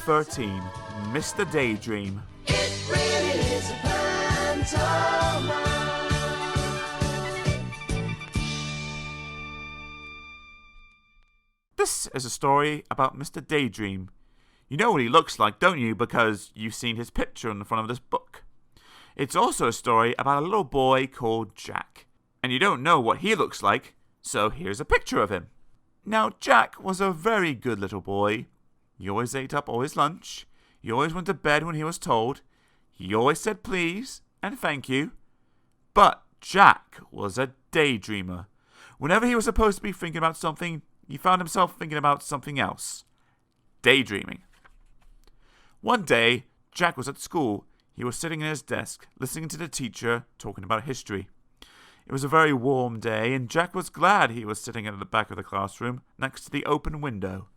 13, Mr. Daydream. It really is a pantomime. This is a story about Mr. Daydream. You know what he looks like, don't you? Because you've seen his picture on the front of this book. It's also a story about a little boy called Jack. And you don't know what he looks like, so here's a picture of him. Now, Jack was a very good little boy. He always ate up all his lunch. He always went to bed when he was told. He always said please and thank you. But Jack was a daydreamer. Whenever he was supposed to be thinking about something, he found himself thinking about something else. Daydreaming. One day, Jack was at school. He was sitting at his desk, listening to the teacher talking about history. It was a very warm day, and Jack was glad he was sitting at the back of the classroom, next to the open window.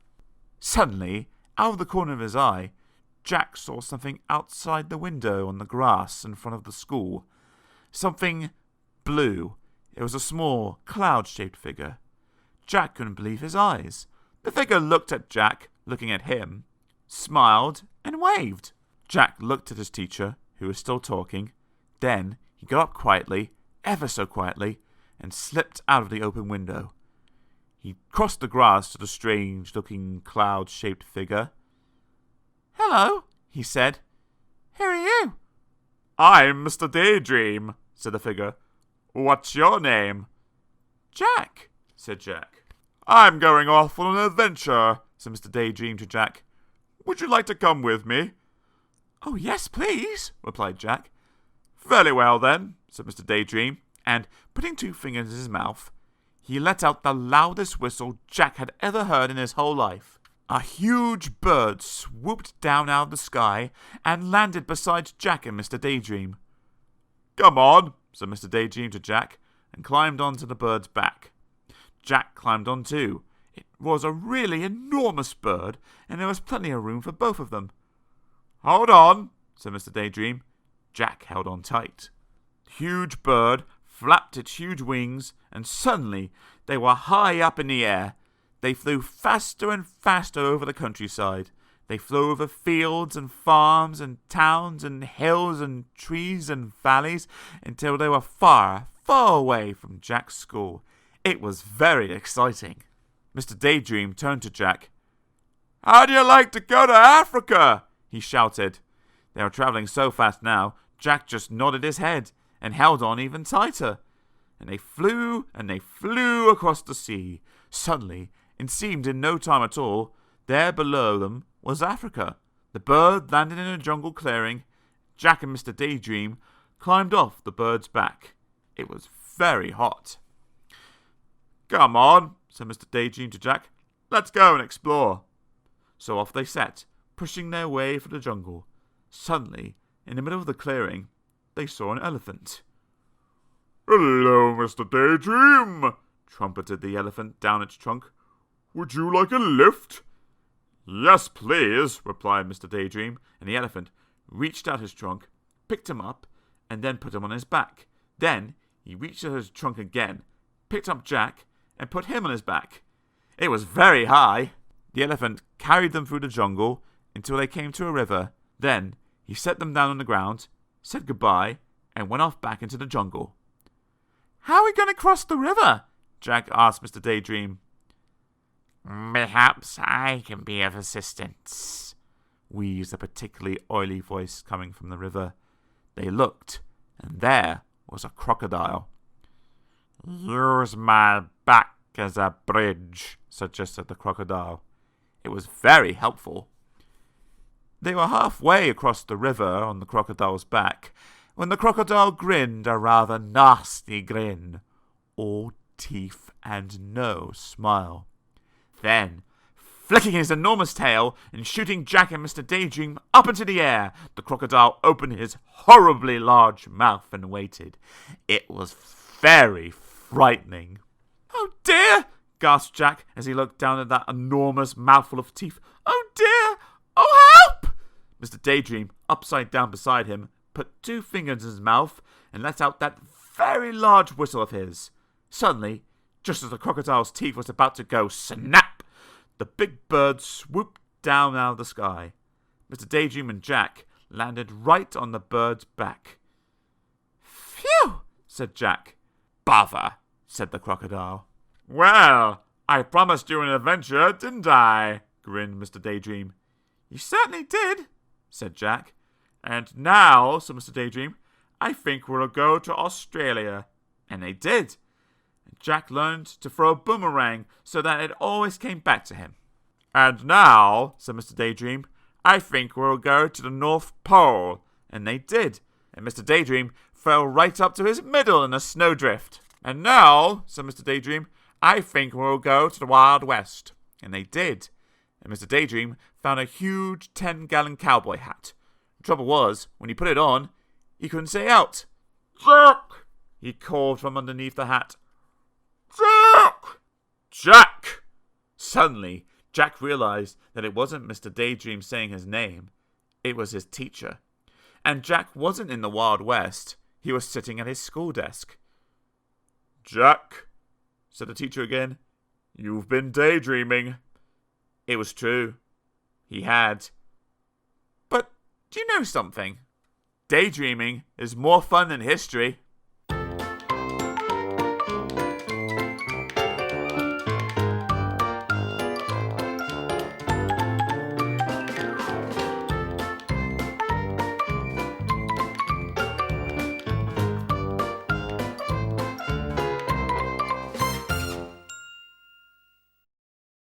Suddenly, out of the corner of his eye, Jack saw something outside the window on the grass in front of the school. Something blue. It was a small, cloud-shaped figure. Jack couldn't believe his eyes. The figure looked at Jack, looking at him, smiled, and waved. Jack looked at his teacher, who was still talking. Then he got up quietly, ever so quietly, and slipped out of the open window. He crossed the grass to the strange-looking cloud-shaped figure. "Hello," he said. "Who are you?" "I'm Mr. Daydream," said the figure. "What's your name?" "Jack," said Jack. "I'm going off on an adventure," said Mr. Daydream to Jack. "Would you like to come with me?" "Oh, yes, please," replied Jack. "Very well, then," said Mr. Daydream, and, putting 2 fingers in his mouth, he let out the loudest whistle Jack had ever heard in his whole life. A huge bird swooped down out of the sky and landed beside Jack and Mr. Daydream. "Come on," said Mr. Daydream to Jack, and climbed onto the bird's back. Jack climbed on too. It was a really enormous bird, and there was plenty of room for both of them. "Hold on," said Mr. Daydream. Jack held on tight. The huge bird flapped its huge wings, and suddenly they were high up in the air. They flew faster and faster over the countryside. They flew over fields and farms and towns and hills and trees and valleys until they were far, far away from Jack's school. It was very exciting. Mr. Daydream turned to Jack. "How'd you like to go to Africa?" he shouted. They were traveling so fast now, Jack just nodded his head and held on even tighter. And they flew across the sea. Suddenly, it seemed in no time at all, there below them was Africa. The bird landed in a jungle clearing. Jack and Mr. Daydream climbed off the bird's back. It was very hot. "Come on," said Mr. Daydream to Jack. "Let's go and explore." So off they set, pushing their way through the jungle. Suddenly, in the middle of the clearing, they saw an elephant. "Hello, Mr. Daydream," trumpeted the elephant down its trunk. "Would you like a lift?" "Yes, please," replied Mr. Daydream, and the elephant reached out his trunk, picked him up, and then put him on his back. Then he reached out his trunk again, picked up Jack, and put him on his back. It was very high. The elephant carried them through the jungle until they came to a river. Then he set them down on the ground, said goodbye, and went off back into the jungle. "How are we going to cross the river?" Jack asked Mr. Daydream. "Perhaps I can be of assistance," wheezed a particularly oily voice coming from the river. They looked, and there was a crocodile. "Use my back as a bridge," suggested the crocodile. It was very helpful. They were halfway across the river on the crocodile's back when the crocodile grinned a rather nasty grin. All teeth and no smile. Then, flicking his enormous tail and shooting Jack and Mr. Daydream up into the air, the crocodile opened his horribly large mouth and waited. It was very frightening. "Oh dear!" gasped Jack as he looked down at that enormous mouthful of teeth. "Oh dear! Oh help!" Mr. Daydream, upside down beside him, put 2 fingers in his mouth and let out that very large whistle of his. Suddenly, just as the crocodile's teeth was about to go snap, the big bird swooped down out of the sky. Mr. Daydream and Jack landed right on the bird's back. "Phew," said Jack. "Bother," said the crocodile. "Well, I promised you an adventure, didn't I?" grinned Mr. Daydream. "You certainly did," said Jack. "And now," said Mr. Daydream, "I think we'll go to Australia." And they did. Jack learned to throw a boomerang so that it always came back to him. "And now," said Mr. Daydream, "I think we'll go to the North Pole." And they did. And Mr. Daydream fell right up to his middle in a snowdrift. "And now," said Mr. Daydream, "I think we'll go to the Wild West." And they did. And Mr. Daydream found a huge 10-gallon cowboy hat. The trouble was, when he put it on, he couldn't say out. "Jack!" he called from underneath the hat. "Jack! Jack!" Suddenly, Jack realized that it wasn't Mr. Daydream saying his name. It was his teacher. And Jack wasn't in the Wild West. He was sitting at his school desk. "Jack," said the teacher again, "you've been daydreaming." It was true. He had. But do you know something? Daydreaming is more fun than history.